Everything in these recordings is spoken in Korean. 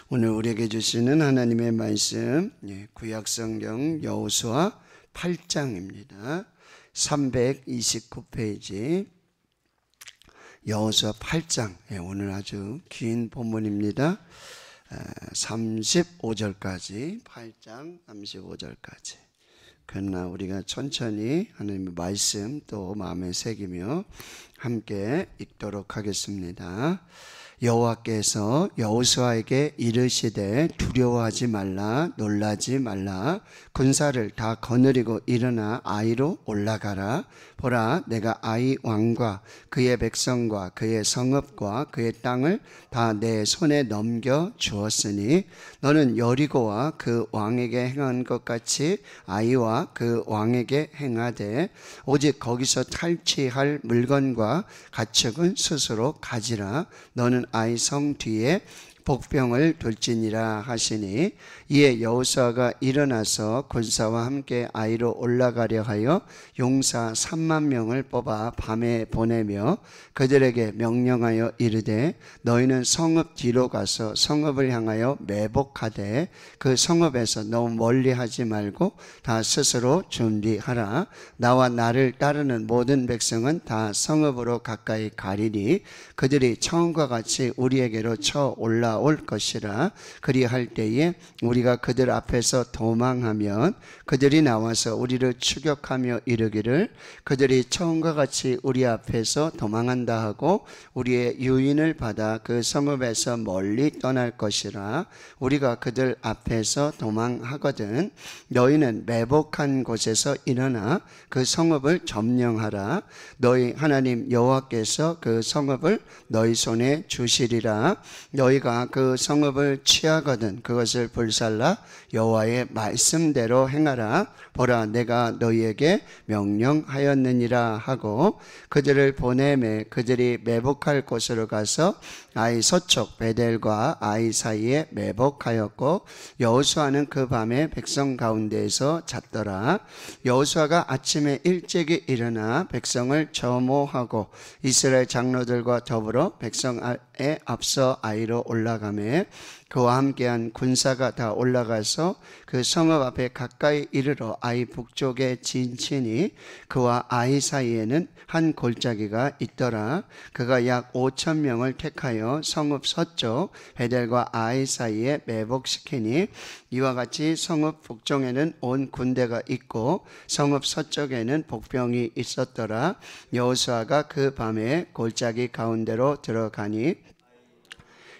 오늘 우리에게 주시는 하나님의 말씀 구약성경 여호수아 8장입니다. 329페이지 여호수아 8장 오늘 아주 긴 본문입니다. 35절까지 8장 35절까지 그러나 우리가 천천히 하나님의 말씀 또 마음에 새기며 함께 읽도록 하겠습니다. 여호와께서 여호수아에게 이르시되 두려워하지 말라 놀라지 말라 군사를 다 거느리고 일어나 아이로 올라가라. 보라 내가 아이 왕과 그의 백성과 그의 성읍과 그의 땅을 다 내 손에 넘겨 주었으니 너는 여리고와 그 왕에게 행한 것 같이 아이와 그 왕에게 행하되 오직 거기서 탈취할 물건과 가축은 스스로 가지라. 너는 아이 성 뒤에 복병을 둘지니라 하시니 이에 여호수아가 일어나서 군사와 함께 아이로 올라가려 하여 용사 3만 명을 뽑아 밤에 보내며 그들에게 명령하여 이르되 너희는 성읍 뒤로 가서 성읍을 향하여 매복하되 그 성읍에서 너무 멀리 하지 말고 다 스스로 준비하라. 나와 나를 따르는 모든 백성은 다 성읍으로 가까이 가리니 그들이 처음과 같이 우리에게로 쳐 올라올 것이라. 그리할 때에 우리가 그들 앞에서 도망하면 그들이 나와서 우리를 추격하며 이르기를 그들이 처음과 같이 우리 앞에서 도망한다 하고 우리의 유인을 받아 그 성읍에서 멀리 떠날 것이라. 우리가 그들 앞에서 도망하거든 너희는 매복한 곳에서 일어나 그 성읍을 점령하라. 너희 하나님 여호와께서 그 성읍을 너희 손에 주시리라. 너희가 그 성읍을 취하거든 그것을 불살라 여호와의 말씀대로 행하라. 보라 내가 너희에게 명령하였느니라 하고 그들을 보내매 그들이 매복할 곳으로 가서 아이 서쪽 베델과 아이 사이에 매복하였고 여호수아는 그 밤에 백성 가운데에서 잤더라. 여호수아가 아침에 일찍이 일어나 백성을 점호하고 이스라엘 장로들과 더불어 백성에 앞서 아이로 올라가매 그와 함께한 군사가 다 올라가서 그 성읍 앞에 가까이 이르러 아이 북쪽에 진치니 그와 아이 사이에는 한 골짜기가 있더라. 그가 약 5천 명을 택하여 성읍 서쪽 베델과 아이 사이에 매복시키니 이와 같이 성읍 북쪽에는 온 군대가 있고 성읍 서쪽에는 복병이 있었더라. 여호수아가 그 밤에 골짜기 가운데로 들어가니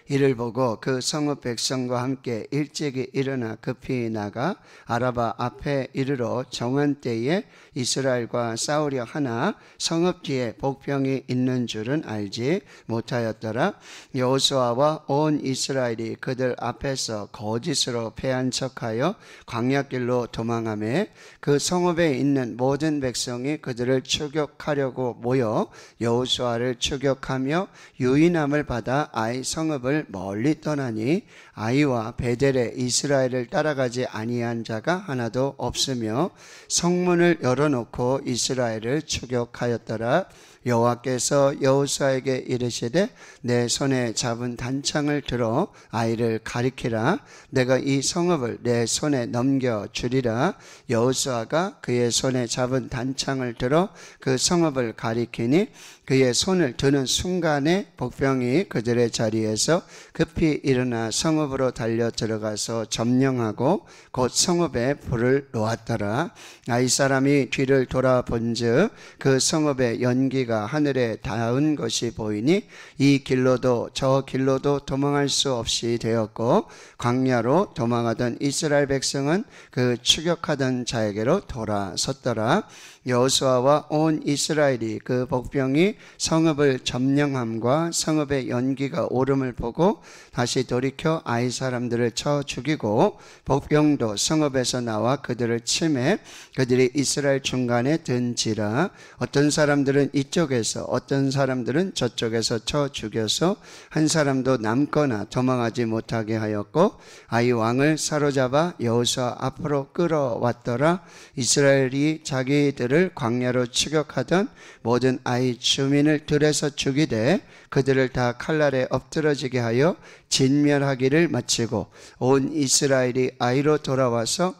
이를 보고 그 성읍 백성과 함께 일찍이 일어나 급히 나가 아라바 앞에 이르러 정한 때에 이스라엘과 싸우려 하나 성읍 뒤에 복병이 있는 줄은 알지 못하였더라. 여호수아와 온 이스라엘이 그들 앞에서 거짓으로 패한 척하여 광야길로 도망하매 그 성읍에 있는 모든 백성이 그들을 추격하려고 모여 여호수아를 추격하며 유인함을 받아 아이 성읍을 멀리 떠나니 아이와 베델에 이스라엘을 따라가지 아니한 자가 하나도 없으며 성문을 열어놓고 이스라엘을 추격하였더라. 여호와께서 여호수아에게 이르시되 내 손에 잡은 단창을 들어 아이를 가리키라. 내가 이 성읍을 내 손에 넘겨 주리라. 여호수아가 그의 손에 잡은 단창을 들어 그 성읍을 가리키니 그의 손을 드는 순간에 복병이 그들의 자리에서 급히 일어나 성읍으로 달려 들어가서 점령하고 곧 성읍에 불을 놓았더라. 아이 사람이 뒤를 돌아본즉 그 성읍의 연기가 하늘에 닿은 것이 보이니 이 길로도 저 길로도 도망할 수 없이 되었고 광야로 도망하던 이스라엘 백성은 그 추격하던 자에게로 돌아섰더라. 여호수아와 온 이스라엘이 그 복병이 성읍을 점령함과 성읍의 연기가 오름을 보고 다시 돌이켜 아이 사람들을 쳐 죽이고 복병도 성읍에서 나와 그들을 치매 그들이 이스라엘 중간에 든지라. 어떤 사람들은 이쪽에서 어떤 사람들은 저쪽에서 쳐 죽여서 한 사람도 남거나 도망하지 못하게 하였고 아이 왕을 사로잡아 여호수아 앞으로 끌어왔더라. 이스라엘이 자기들을 그들을 광야로 추격하던 모든 아이 주민을 들에서 죽이되 그들을 다 칼날에 엎드러지게 하여 진멸하기를 마치고 온 이스라엘이 아이로 돌아와서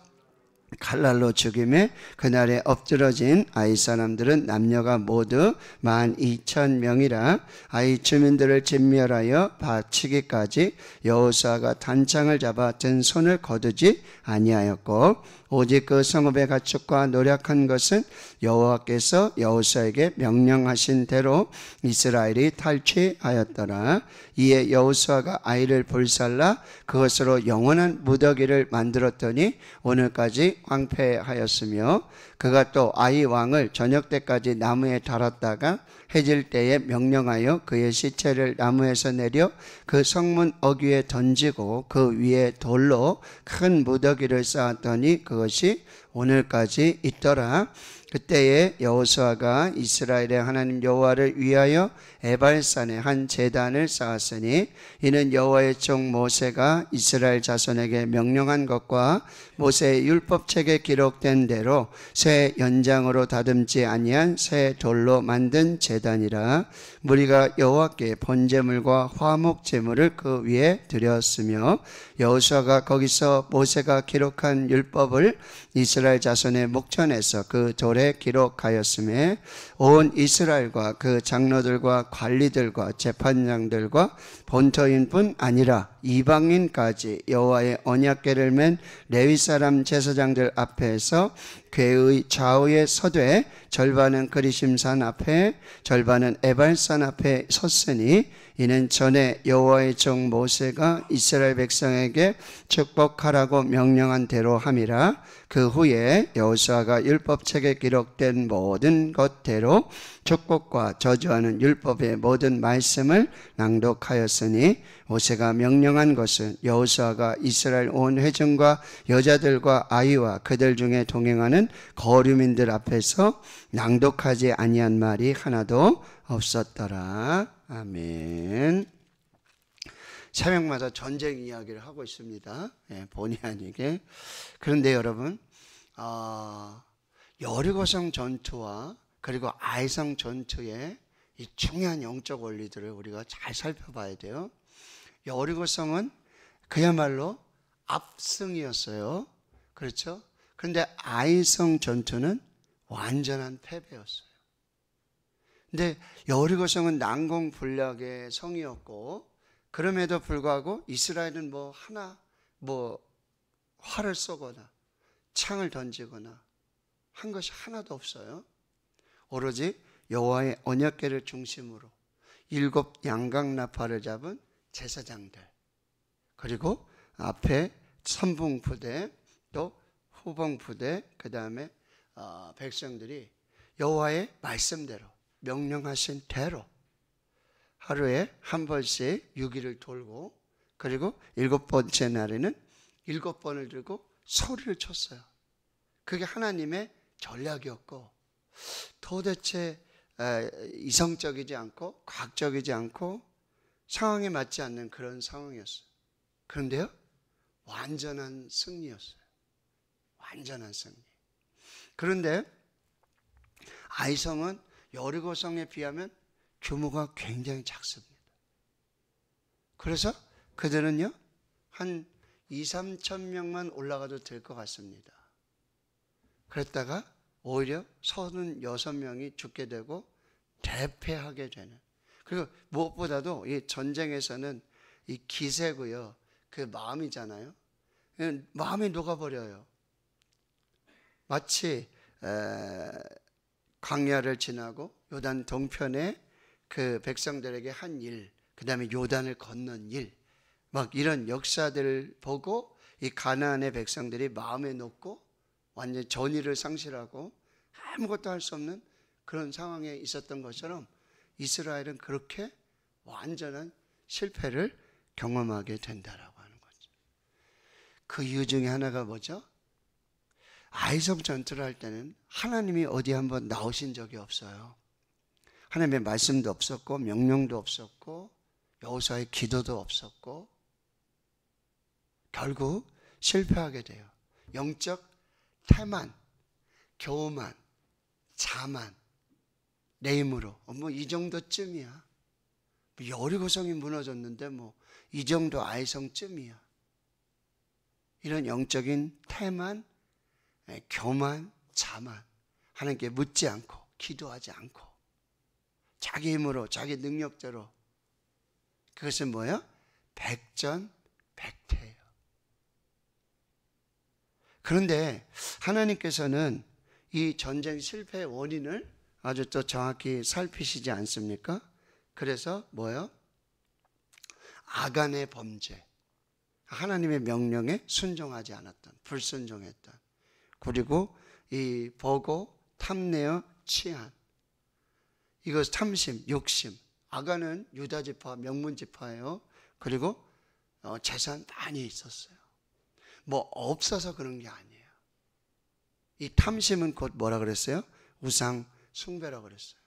칼날로 죽임에 그날에 엎드러진 아이 사람들은 남녀가 모두 12,000명이라 아이 주민들을 진멸하여 바치기까지 여호수아가 단창을 잡아 든 손을 거두지 아니하였고 오직 그 성읍의 가축과 노력한 것은 여호와께서 여호수아에게 명령하신 대로 이스라엘이 탈취하였더라. 이에 여호수아가 아이를 불살라 그것으로 영원한 무더기를 만들었더니 오늘까지 황폐하였으며 그가 또 아이 왕을 저녁 때까지 나무에 달았다가 해질 때에 명령하여 그의 시체를 나무에서 내려 그 성문 어귀에 던지고 그 위에 돌로 큰 무더기를 쌓았더니 그것이 오늘까지 있더라. 그때에 여호수아가 이스라엘의 하나님 여호와를 위하여 에발산에 한 제단을 쌓았으니 이는 여호와의 종 모세가 이스라엘 자손에게 명령한 것과 모세의 율법책에 기록된 대로 새 연장으로 다듬지 아니한 새 돌로 만든 제단이라. 무리가 여호와께 번제물과 화목제물을 그 위에 드렸으며 여호수아가 거기서 모세가 기록한 율법을 이스라엘 자손의 목전에서 그 돌에 기록하였음에 온 이스라엘과 그 장로들과 관리들과 재판장들과 본토인뿐 아니라 이방인까지 여호와의 언약궤를 맨 레위 사람 제사장들 앞에서 궤의 좌우에 서되 절반은 그리심산 앞에 절반은 에발산 앞에 섰으니 이는 전에 여호와의 종 모세가 이스라엘 백성에게 축복하라고 명령한 대로 함이라. 그 후에 여호수아가 율법책에 기록된 모든 것대로 축복과 저주하는 율법의 모든 말씀을 낭독하였으니 모세가 명령한 것은 여호수아가 이스라엘 온 회중과 여자들과 아이와 그들 중에 동행하는 거류민들 앞에서 낭독하지 아니한 말이 하나도 없었더라. 아멘. 새벽마다 전쟁 이야기를 하고 있습니다. 본의 아니게. 그런데 여러분, 여리고성 전투와 그리고 아이성 전투의 이 중요한 영적 원리들을 우리가 잘 살펴봐야 돼요. 여리고성은 그야말로 압승이었어요. 그렇죠? 그런데 아이성 전투는 완전한 패배였어요. 근데 여리고성은 난공불락의 성이었고 그럼에도 불구하고 이스라엘은 활을 쏘거나 창을 던지거나 한 것이 하나도 없어요. 오로지 여호와의 언약궤를 중심으로 7 양강나팔을 잡은 제사장들, 그리고 앞에 선봉부대, 또 후봉부대, 그 다음에 백성들이 여호와의 말씀대로 명령하신 대로 하루에 한 번씩 6일을 돌고 그리고 7번째 날에는 7번을 들고 소리를 쳤어요. 그게 하나님의 전략이었고 도대체 이성적이지 않고 과학적이지 않고 상황에 맞지 않는 그런 상황이었어요. 그런데요, 완전한 승리였어요. 완전한 승리. 그런데 아이성은 여리고성에 비하면 규모가 굉장히 작습니다. 그래서 그들은요, 한 2-3천 명만 올라가도 될 것 같습니다. 그랬다가 오히려 36명이 죽게 되고 대패하게 되는. 그리고 무엇보다도 이 전쟁에서는 이 기세고요, 그 마음이잖아요. 마음이 녹아버려요. 마치 광야를 지나고 요단 동편에 그 백성들에게 한 일, 그 다음에 요단을 건넌 일, 막 이런 역사들을 보고 이 가나안의 백성들이 마음에 놓고 완전히 전의를 상실하고 아무것도 할 수 없는 그런 상황에 있었던 것처럼 이스라엘은 그렇게 완전한 실패를 경험하게 된다라고 하는 거죠. 그 이유 중에 하나가 뭐죠? 아이성 전투를 할 때는 하나님이 어디 한번 나오신 적이 없어요. 하나님의 말씀도 없었고 명령도 없었고 여호수아의 기도도 없었고 결국 실패하게 돼요. 영적 태만, 교만, 자만 내 힘으로 뭐 이 정도쯤이야. 여리고성이 무너졌는데 뭐 이 정도 아이성쯤이야. 이런 영적인 태만, 교만, 자만, 하나님께 묻지 않고 기도하지 않고 자기 힘으로 자기 능력대로, 그것은 뭐예요? 백전백태예요. 그런데 하나님께서는 이 전쟁 실패의 원인을 아주 또 정확히 살피시지 않습니까? 그래서 뭐예요? 아간의 범죄, 하나님의 명령에 순종하지 않았던, 불순종했던, 그리고 이 보고 탐내어 취한, 이거 탐심, 욕심. 아간은 유다지파, 명문지파예요. 그리고 재산 많이 있었어요. 뭐 없어서 그런 게 아니에요. 이 탐심은 곧 뭐라 그랬어요? 우상 숭배라고 그랬어요.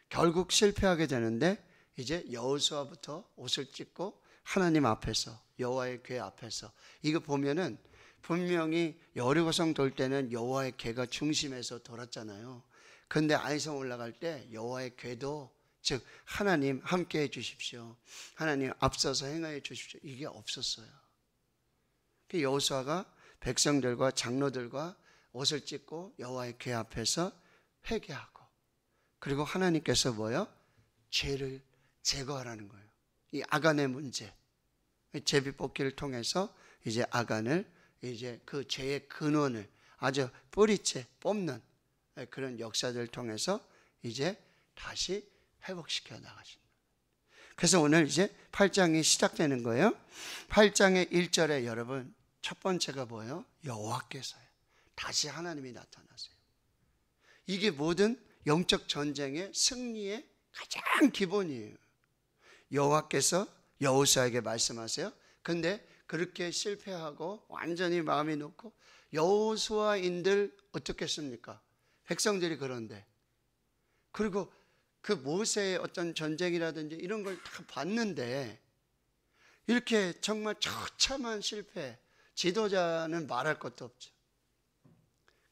결국 실패하게 되는데 이제 여호수아부터 옷을 찢고 하나님 앞에서, 여호와의 궤 앞에서, 이거 보면은 분명히 여리고성 돌 때는 여호와의 궤가 중심에서 돌았잖아요. 그런데 아이성 올라갈 때 여호와의 궤도, 즉 하나님 함께 해 주십시오, 하나님 앞서서 행하여 주십시오, 이게 없었어요. 여호수아가 백성들과 장로들과 옷을 찢고 여호와의 궤 앞에서 회개하고, 그리고 하나님께서 뭐요? 죄를 제거하라는 거예요. 이 아간의 문제, 제비뽑기를 통해서 이제 아간을, 이제 그 죄의 근원을 아주 뿌리째 뽑는 그런 역사들을 통해서 이제 다시 회복시켜 나가신다. 그래서 오늘 이제 8장이 시작되는 거예요. 8장의 1절에 여러분 첫 번째가 뭐예요? 여호와께서요. 다시 하나님이 나타나세요. 이게 모든 영적 전쟁의 승리의 가장 기본이에요. 여호와께서 여호수아에게 말씀하세요. 근데 그렇게 실패하고 완전히 마음이 놓고, 여호수아인들 어떻겠습니까? 백성들이 그런데, 그리고 그 모세의 어떤 전쟁이라든지 이런 걸 다 봤는데 이렇게 정말 처참한 실패, 지도자는 말할 것도 없죠.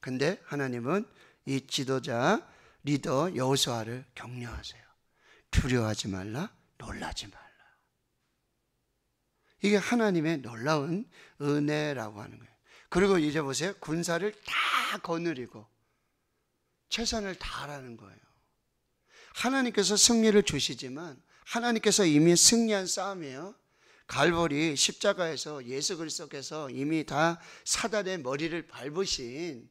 근데 하나님은 이 지도자, 리더 여호수아를 격려하세요. 두려워하지 말라, 놀라지 말라. 이게 하나님의 놀라운 은혜라고 하는 거예요. 그리고 이제 보세요. 군사를 다 거느리고 최선을 다하라는 거예요. 하나님께서 승리를 주시지만 하나님께서 이미 승리한 싸움이에요. 갈보리 십자가에서 예수 그리스도께서 이미 다 사단의 머리를 밟으신,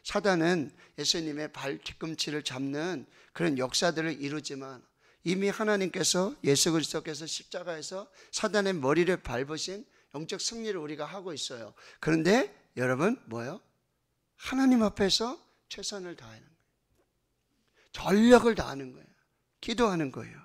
사단은 예수님의 발 뒤꿈치를 잡는 그런 역사들을 이루지만 이미 하나님께서, 예수 그리스도께서 십자가에서 사단의 머리를 밟으신 영적 승리를 우리가 하고 있어요. 그런데 여러분 뭐예요? 하나님 앞에서 최선을 다하는 거예요. 전력을 다하는 거예요. 기도하는 거예요.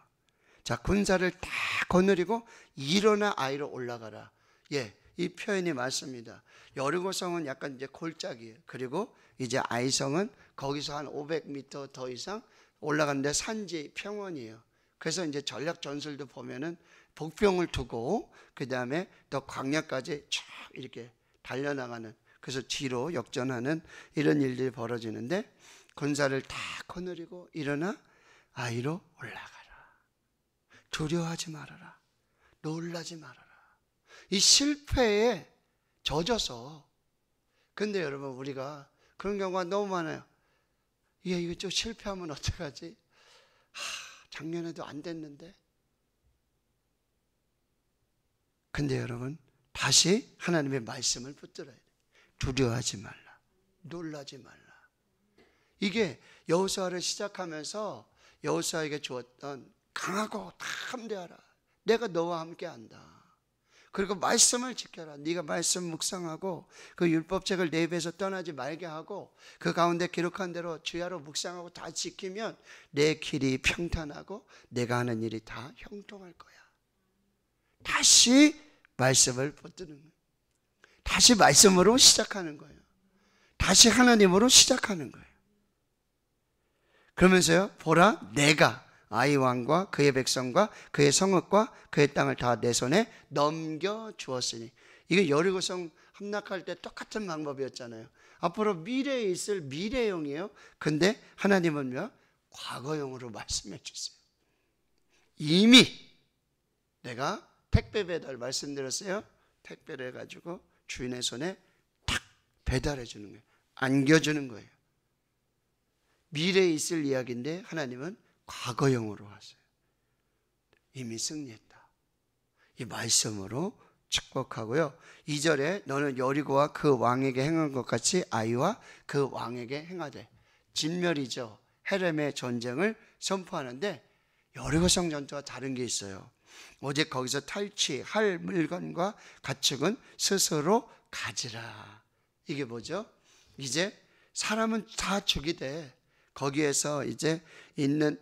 자, 군사를 다 거느리고 일어나 아이로 올라가라. 예, 이 표현이 맞습니다. 여리고성은 약간 이제 골짜기예요. 그리고 이제 아이성은 거기서 한 500m 더 이상 올라가는데 산지 평원이에요. 그래서 이제 전략 전술도 보면은 복병을 두고 그 다음에 더 광야까지 쫙 이렇게 달려나가는, 그래서 뒤로 역전하는 이런 일들이 벌어지는데, 군사를 다 거느리고 일어나 아이로 올라가라. 두려워하지 말아라. 놀라지 말아라. 이 실패에 젖어서, 근데 여러분 우리가 그런 경우가 너무 많아요. 이거 좀 실패하면 어떡하지? 작년에도 안 됐는데. 근데 여러분 다시 하나님의 말씀을 붙들어야 돼. 두려워하지 말라. 놀라지 말라. 이게 여호수아를 시작하면서 여호수아에게 주었던 강하고 담대하라. 내가 너와 함께한다. 그리고 말씀을 지켜라. 네가 말씀 묵상하고 그 율법책을 내 입에서 떠나지 말게 하고 그 가운데 기록한 대로 주야로 묵상하고 다 지키면 내 길이 평탄하고 내가 하는 일이 다 형통할 거야. 다시 말씀을 붙드는 거예요. 다시 말씀으로 시작하는 거예요. 다시 하나님으로 시작하는 거예요. 그러면서요, 보라, 내가 아이 왕과 그의 백성과 그의 성읍과 그의 땅을 다 내 손에 넘겨주었으니, 이게 여리고성 함락할 때 똑같은 방법이었잖아요. 앞으로 미래에 있을 미래형이에요. 근데 하나님은요, 과거형으로 말씀해 주세요. 이미 내가 택배 배달 말씀드렸어요. 택배를 해가지고 주인의 손에 탁 배달해 주는 거예요. 안겨주는 거예요. 미래에 있을 이야기인데 하나님은 과거형으로 하세요. 이미 승리했다. 이 말씀으로 축복하고요. 2절에 너는 여리고와 그 왕에게 행한 것 같이 아이와 그 왕에게 행하되. 진멸이죠. 헤렘의 전쟁을 선포하는데 여리고성 전투와 다른 게 있어요. 오직 거기서 탈취할 물건과 가축은 스스로 가지라. 이게 뭐죠? 이제 사람은 다 죽이되 거기에서 이제 있는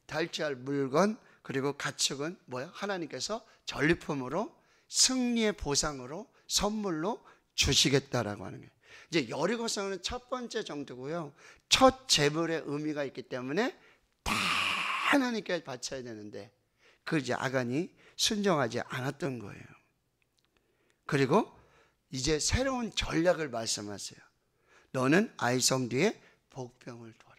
탈취할 물건 그리고 가축은 뭐야? 하나님께서 전리품으로 승리의 보상으로 선물로 주시겠다라고 하는 거예요. 이제 여리고성은 첫 번째 정도고요. 첫 재물의 의미가 있기 때문에 다 하나님께 바쳐야 되는데 그 이제 아간이 순종하지 않았던 거예요. 그리고 이제 새로운 전략을 말씀하세요. 너는 아이성 뒤에 복병을 둬라.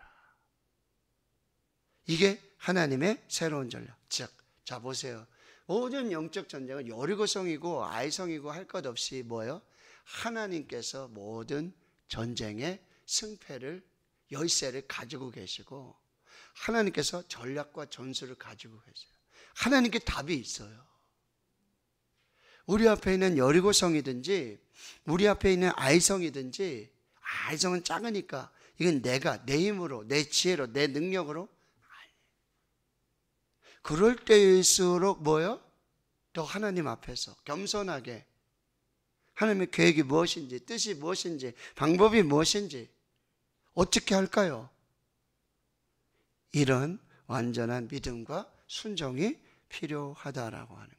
이게 하나님의 새로운 전략. 즉, 자 보세요. 모든 영적 전쟁은 여리고성이고 아이성이고 할 것 없이 뭐예요? 하나님께서 모든 전쟁의 승패를 열쇠를 가지고 계시고 하나님께서 전략과 전술을 가지고 계세요. 하나님께 답이 있어요. 우리 앞에 있는 여리고성이든지 우리 앞에 있는 아이성이든지 아이성은 작으니까 이건 내가 내 힘으로 내 지혜로 내 능력으로 그럴 때일수록 뭐요? 더 하나님 앞에서 겸손하게 하나님의 계획이 무엇인지 뜻이 무엇인지 방법이 무엇인지 어떻게 할까요? 이런 완전한 믿음과 순종이 필요하다라고 하는 거예요.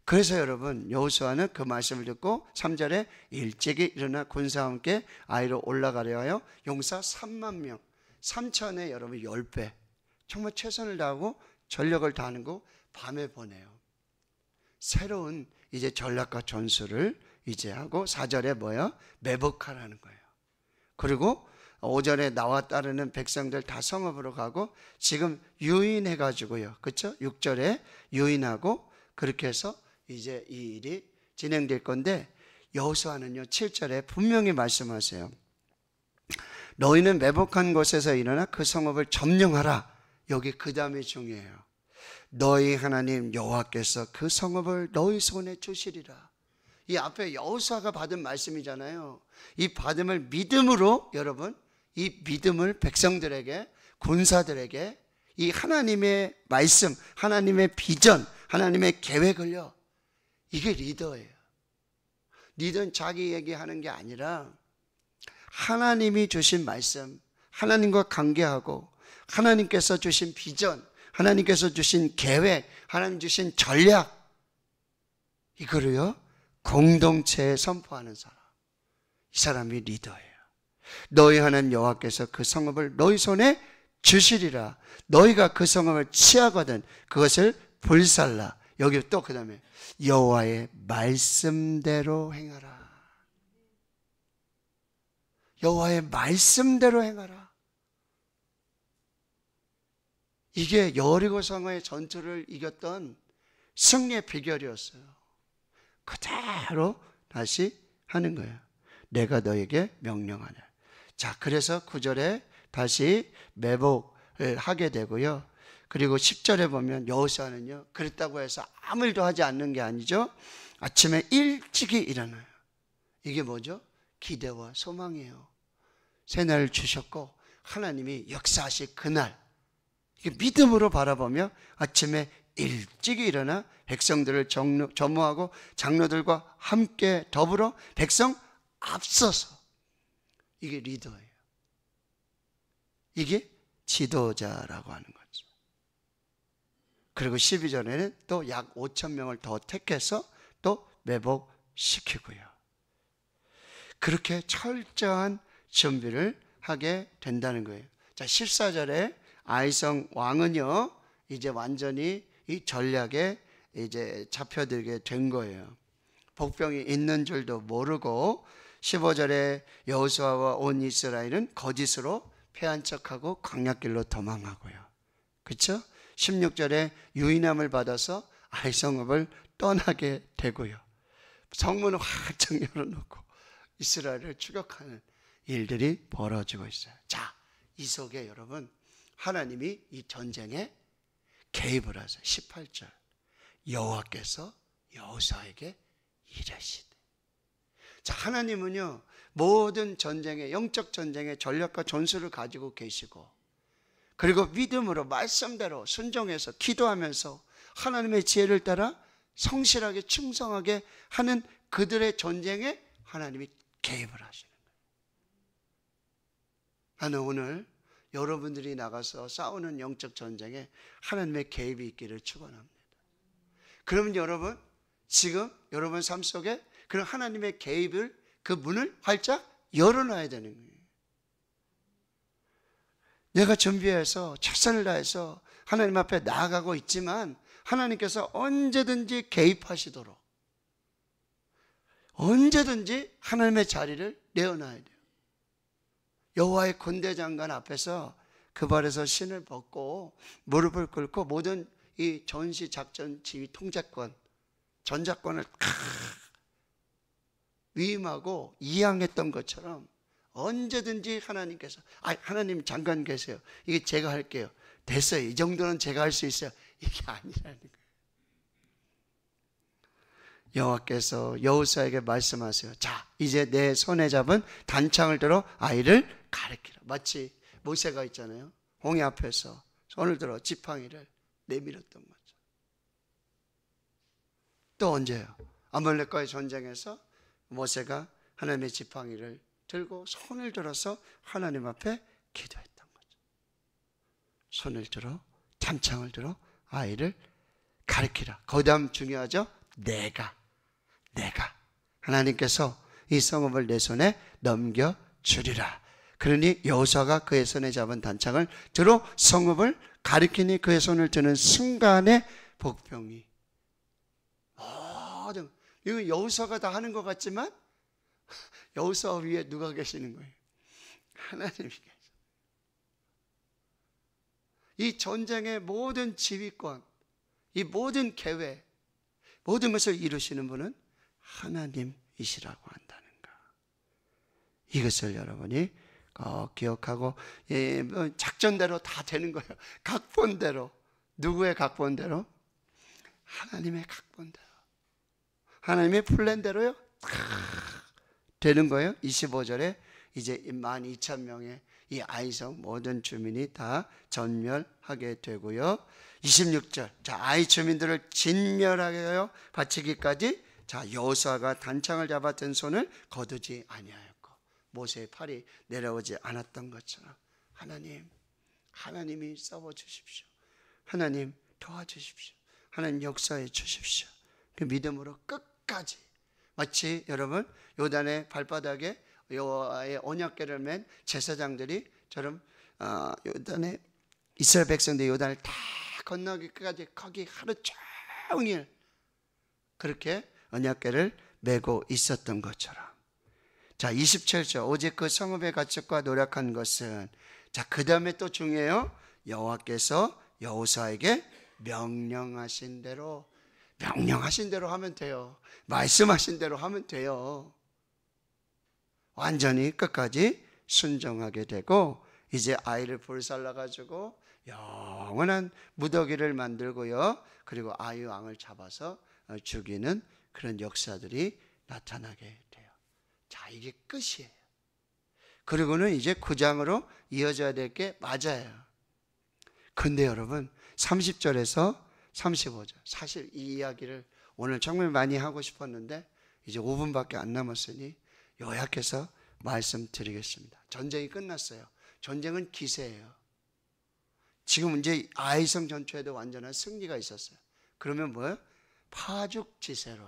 그래서 여러분 여호수아는 그 말씀을 듣고 3절에 일찍이 일어나 군사와 함께 아이로 올라가려 하여 용사 3만 명 3천에 여러분 10배 정말 최선을 다하고 전력을 다하는 거 밤에 보내요. 새로운 이제 전략과 전술을 이제 하고 4절에 뭐예요? 매복하라는 거예요. 그리고 5절에 나와 따르는 백성들 다 성읍으로 가고 지금 유인해가지고요. 그렇죠? 6절에 유인하고 그렇게 해서 이제 이 일이 진행될 건데 여호수아는요 7절에 분명히 말씀하세요. 너희는 매복한 곳에서 일어나 그 성읍을 점령하라. 여기 그 다음이 중요해요. 너희 하나님 여호와께서 그 성읍을 너희 손에 주시리라. 이 앞에 여호수아가 받은 말씀이잖아요. 이 받음을 믿음으로 여러분 이 믿음을 백성들에게 군사들에게 이 하나님의 말씀 하나님의 비전 하나님의 계획을요 이게 리더예요. 리더는 자기 얘기하는 게 아니라 하나님이 주신 말씀 하나님과 관계하고 하나님께서 주신 비전 하나님께서 주신 계획 하나님 주신 전략 이거를요 공동체에 선포하는 사람 이 사람이 리더예요. 너희 하나님 여호와께서 그 성읍을 너희 손에 주시리라. 너희가 그 성읍을 취하거든 그것을 불살라. 여기 또 그 다음에 여호와의 말씀대로 행하라. 여호와의 말씀대로 행하라. 이게 여리고 성의 전투를 이겼던 승리의 비결이었어요. 그대로 다시 하는 거예요. 내가 너에게 명령하냐. 자, 그래서 9절에 다시 매복을 하게 되고요. 그리고 10절에 보면 여호수아는요. 그랬다고 해서 아무 일도 하지 않는 게 아니죠. 아침에 일찍이 일어나요. 이게 뭐죠? 기대와 소망이에요. 새날을 주셨고 하나님이 역사하실 그날 믿음으로 바라보며 아침에 일찍이 일어나 백성들을 점호하고 장로들과 함께 더불어 백성 앞서서 이게 리더예요. 이게 지도자라고 하는 거죠. 그리고 12절에는 또 약 5천 명을 더 택해서 또 매복시키고요. 그렇게 철저한 준비를 하게 된다는 거예요. 자, 14절에 아이성 왕은요, 이제 완전히 이 전략에 이제 잡혀들게 된 거예요. 복병이 있는 줄도 모르고 15절에 여호수아와 온 이스라엘은 거짓으로 패한 척하고 광야길로 도망하고요. 그렇죠? 16절에 유인함을 받아서 아이 성읍을 떠나게 되고요. 성문을 활짝 열어놓고 이스라엘을 추격하는 일들이 벌어지고 있어요. 자, 이 속에 여러분 하나님이 이 전쟁에 개입을 하세요. 18절 여호와께서 여호수아에게 이르시되. 자, 하나님은요 모든 전쟁에, 영적 전쟁에 전략과 전술을 가지고 계시고, 그리고 믿음으로 말씀대로 순종해서 기도하면서 하나님의 지혜를 따라 성실하게 충성하게 하는 그들의 전쟁에 하나님이 개입을 하시는 거예요. 나는 오늘 여러분들이 나가서 싸우는 영적 전쟁에 하나님의 개입이 있기를 축원합니다. 그러면 여러분 지금 여러분 삶 속에 그런 하나님의 개입을, 그 문을 활짝 열어놔야 되는 거예요. 내가 준비해서 최선을 다해서 하나님 앞에 나아가고 있지만 하나님께서 언제든지 개입하시도록, 언제든지 하나님의 자리를 내어놔야 돼요. 여호와의 군대장관 앞에서 그 발에서 신을 벗고 무릎을 꿇고 모든 이 전시 작전 지휘 통제권, 전작권을 위임하고 이양했던 것처럼 언제든지 하나님께서 하나님 잠깐 계세요. 이게 제가 할게요. 됐어요. 이 정도는 제가 할 수 있어요. 이게 아니라는 거예요. 여호와께서 여호수아에게 말씀하세요. 자, 이제 내 손에 잡은 단창을 들어 아이를 가리키라. 마치 모세가 있잖아요. 홍해 앞에서 손을 들어 지팡이를 내밀었던 거죠. 또 언제요? 아말렉과의 전쟁에서 모세가 하나님의 지팡이를 들고 손을 들어서 하나님 앞에 기도했던 거죠. 손을 들어 단창을 들어 아이를 가리키라. 거담 중요하죠? 내가 하나님께서 이 성읍을 내 손에 넘겨주리라. 그러니 여호수아가 그의 손에 잡은 단창을 들어 성읍을 가리키니 그의 손을 드는 순간에 복병이 이거 여호수아가 다 하는 것 같지만 여호수아 위에 누가 계시는 거예요? 하나님이 계세요. 이 전쟁의 모든 지휘권, 이 모든 계획, 모든 것을 이루시는 분은 하나님이시라고 한다는가. 이것을 여러분이 기억하고, 작전대로 다 되는 거예요. 각본대로. 누구의 각본대로? 하나님의 각본대로, 하나님의 플랜대로요 다 되는 거예요. 25절에 이제 12,000명의 이 아이성 모든 주민이 다 전멸하게 되고요. 26절, 자, 아이 주민들을 진멸하여 바치기까지, 자, 여호수아가 단창을 잡았던 손을 거두지 아니하였고 모세의 팔이 내려오지 않았던 것처럼 하나님이 싸워 주십시오. 하나님 도와주십시오. 하나님 역사해 주십시오. 그 믿음으로 끝까지, 마치 여러분 요단의 발바닥에 여호와의 언약궤를 맨 제사장들이 저런 요단의 이스라엘 백성들이 요단을 다 건너기까지 거기 하루 종일 그렇게 언약궤를 메고 있었던 것처럼. 자, 27절, 오직 그 성읍의 가축과 노력한 것은, 자, 그 다음에 또 중요해요. 여호와께서 여호수아에게 명령하신 대로 하면 돼요. 말씀하신 대로 하면 돼요. 완전히 끝까지 순종하게 되고, 이제 아이를 불살라가지고 영원한 무더기를 만들고요, 그리고 아이 왕을 잡아서 죽이는 그런 역사들이 나타나게 돼요. 자, 이게 끝이에요. 그리고는 이제 9장으로 이어져야 될 게 맞아요. 근데 여러분 30절에서 35절, 사실 이 이야기를 오늘 정말 많이 하고 싶었는데 이제 5분밖에 안 남았으니 요약해서 말씀드리겠습니다. 전쟁이 끝났어요. 전쟁은 기세예요. 지금 이제 아이성 전투에도 완전한 승리가 있었어요. 그러면 뭐예요? 파죽지세로,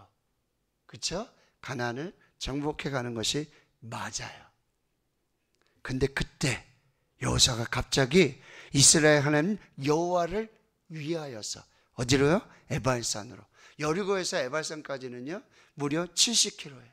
그렇죠? 가나안을 정복해 가는 것이 맞아요. 근데 그때 여호수아가 갑자기 이스라엘 하나님 여호와를 위하여서, 어디로요? 에발산으로, 여리고에서 에발산까지는요 무려 70km예요.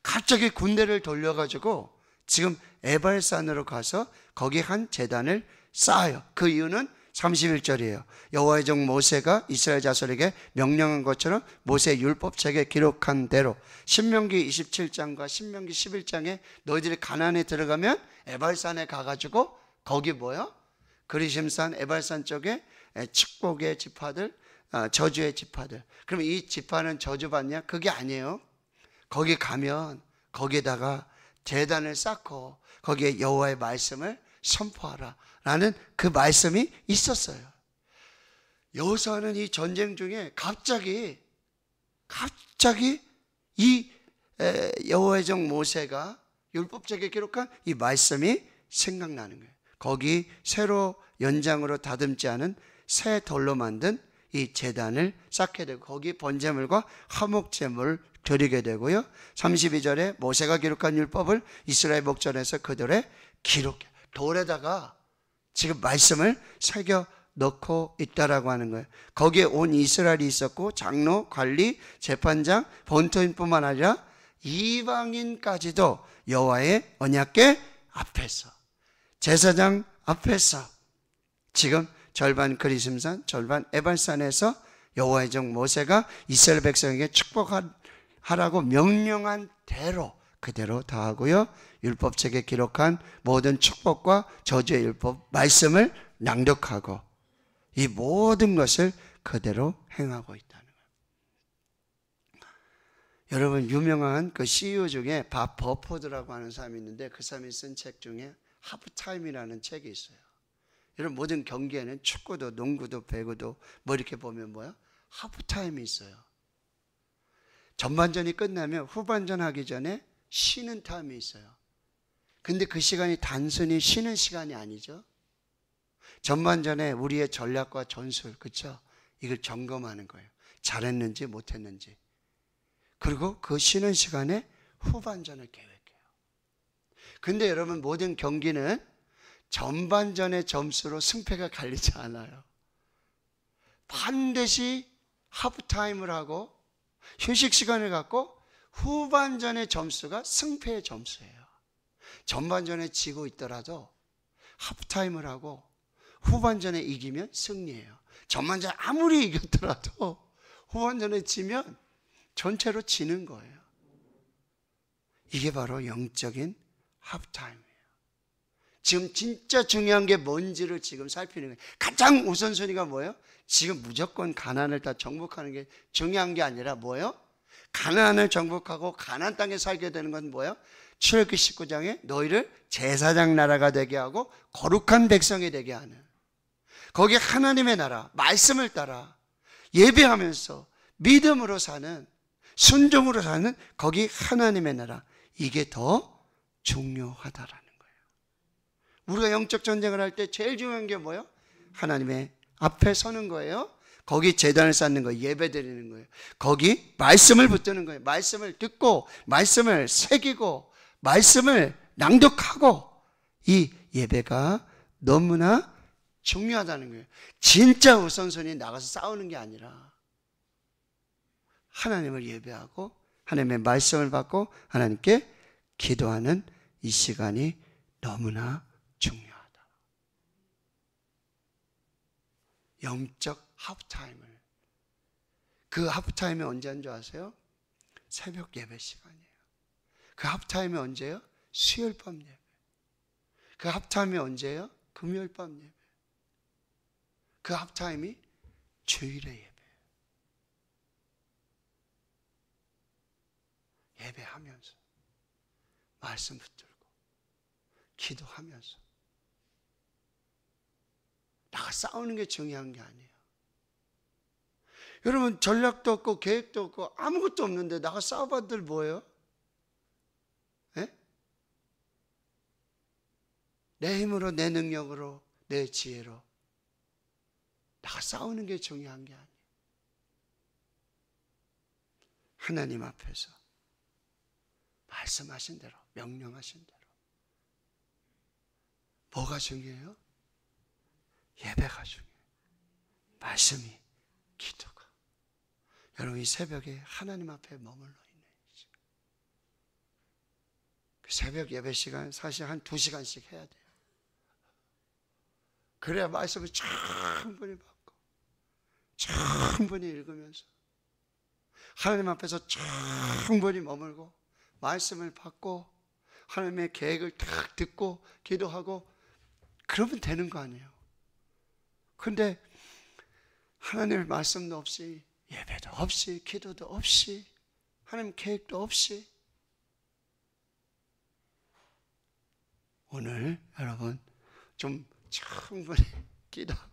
갑자기 군대를 돌려가지고 지금 에발산으로 가서 거기 한 제단을 쌓아요. 그 이유는 31절이에요. 여호와의 종 모세가 이스라엘 자손에게 명령한 것처럼 모세 율법책에 기록한 대로 신명기 27장과 신명기 11장에 너희들이 가나안에 들어가면 에발산에 가가지고 거기 뭐요? 그리심산 에발산 쪽에 축복의 지파들, 저주의 지파들. 그럼 이 지파는 저주받냐? 그게 아니에요. 거기 가면 거기에다가 제단을 쌓고 거기에 여호와의 말씀을 선포하라 라는 그 말씀이 있었어요. 여호수아는 이 전쟁 중에 갑자기 이 여호와의 종 모세가 율법책에 기록한 이 말씀이 생각나는 거예요. 거기 새로 연장으로 다듬지 않은 새 돌로 만든 이 제단을 쌓게 되고 거기 번제물과 화목제물을 드리게 되고요. 32절에 모세가 기록한 율법을 이스라엘 목전에서 그들의 기록해 돌에다가 지금 말씀을 새겨 넣고 있다라고 하는 거예요. 거기에 온 이스라엘이 있었고 장로, 관리, 재판장, 본토인뿐만 아니라 이방인까지도 여호와의 언약궤 앞에서 제사장 앞에서 지금 절반 그리심산, 절반 에발산에서 여호와의 종 모세가 이스라엘 백성에게 축복하라고 명령한 대로 그대로 다 하고요. 율법책에 기록한 모든 축복과 저주의 율법 말씀을 낭독하고 이 모든 것을 그대로 행하고 있다는 거예요. 여러분 유명한 그 CEO 중에 밥 버포드라고 하는 사람이 있는데 그 사람이 쓴 책 중에 하프타임이라는 책이 있어요. 여러분 모든 경기에는 축구도 농구도 배구도 뭐 이렇게 보면 뭐야? 하프타임이 있어요. 전반전이 끝나면 후반전 하기 전에 쉬는 타임이 있어요. 근데 그 시간이 단순히 쉬는 시간이 아니죠. 전반전에 우리의 전략과 전술, 그렇죠? 이걸 점검하는 거예요. 잘했는지 못했는지. 그리고 그 쉬는 시간에 후반전을 계획해요. 근데 여러분 모든 경기는 전반전의 점수로 승패가 갈리지 않아요. 반드시 하프타임을 하고 휴식 시간을 갖고 후반전의 점수가 승패의 점수예요. 전반전에 지고 있더라도 하프타임을 하고 후반전에 이기면 승리예요. 전반전에 아무리 이겼더라도 후반전에 지면 전체로 지는 거예요. 이게 바로 영적인 하프타임이에요. 지금 진짜 중요한 게 뭔지를 지금 살피는 거예요. 가장 우선순위가 뭐예요? 지금 무조건 가나안을 다 정복하는 게 중요한 게 아니라 뭐예요? 가나안을 정복하고 가나안 땅에 살게 되는 건 뭐예요? 출애굽기 19장에 너희를 제사장 나라가 되게 하고 거룩한 백성이 되게 하는 거기 하나님의 나라, 말씀을 따라 예배하면서 믿음으로 사는 순종으로 사는 거기 하나님의 나라 이게 더 중요하다라는 거예요. 우리가 영적 전쟁을 할 때 제일 중요한 게 뭐예요? 하나님의 앞에 서는 거예요. 거기 제단을 쌓는 거예요. 예배 드리는 거예요. 거기 말씀을 붙드는 거예요. 말씀을 듣고 말씀을 새기고 말씀을 낭독하고 이 예배가 너무나 중요하다는 거예요. 진짜 우선순위 나가서 싸우는 게 아니라 하나님을 예배하고 하나님의 말씀을 받고 하나님께 기도하는 이 시간이 너무나 중요하다. 영적 하프타임을 그 하프타임이 언제인 줄 아세요? 새벽 예배 시간이에요. 그 하프타임이 언제예요? 수요일 밤 예배. 그 하프타임이 언제예요? 금요일 밤 예배. 그 하프타임이 주일의 예배. 예배하면서 말씀 붙들고 기도하면서 나가 싸우는 게 중요한 게 아니에요. 여러분 전략도 없고 계획도 없고 아무것도 없는데 나가 싸워봐들 뭐예요? 에? 내 힘으로 내 능력으로 내 지혜로 나가 싸우는 게 중요한 게 아니에요. 하나님 앞에서 말씀하신 대로 명령하신 대로 뭐가 중요해요? 예배가 중요해요. 말씀이 기도가 여러분 이 새벽에 하나님 앞에 머물러 있는 그 새벽 예배 시간 사실 한 2시간씩 해야 돼요. 그래야 말씀을 충분히 받고 충분히 읽으면서 하나님 앞에서 충분히 머물고 말씀을 받고 하나님의 계획을 딱 듣고 기도하고 그러면 되는 거 아니에요. 근데 하나님의 말씀도 없이 예배도 없이 기도도 없이 하나님 계획도 없이 오늘 여러분 좀 충분히 기도하고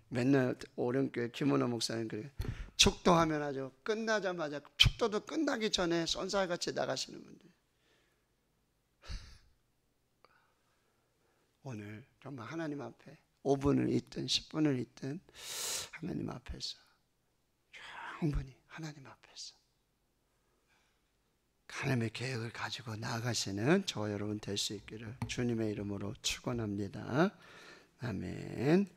맨날 오령교회 김원호 목사님 그래요. 축도하면 아주 끝나자마자 축도도 끝나기 전에 쏜살같이 나가시는 분들 오늘 정말 하나님 앞에 5분을 있든 10분을 있든 하나님 앞에서 충분히 하나님 앞에서 하나님의 계획을 가지고 나아가시는 저와 여러분 될 수 있기를 주님의 이름으로 축원합니다. 아멘.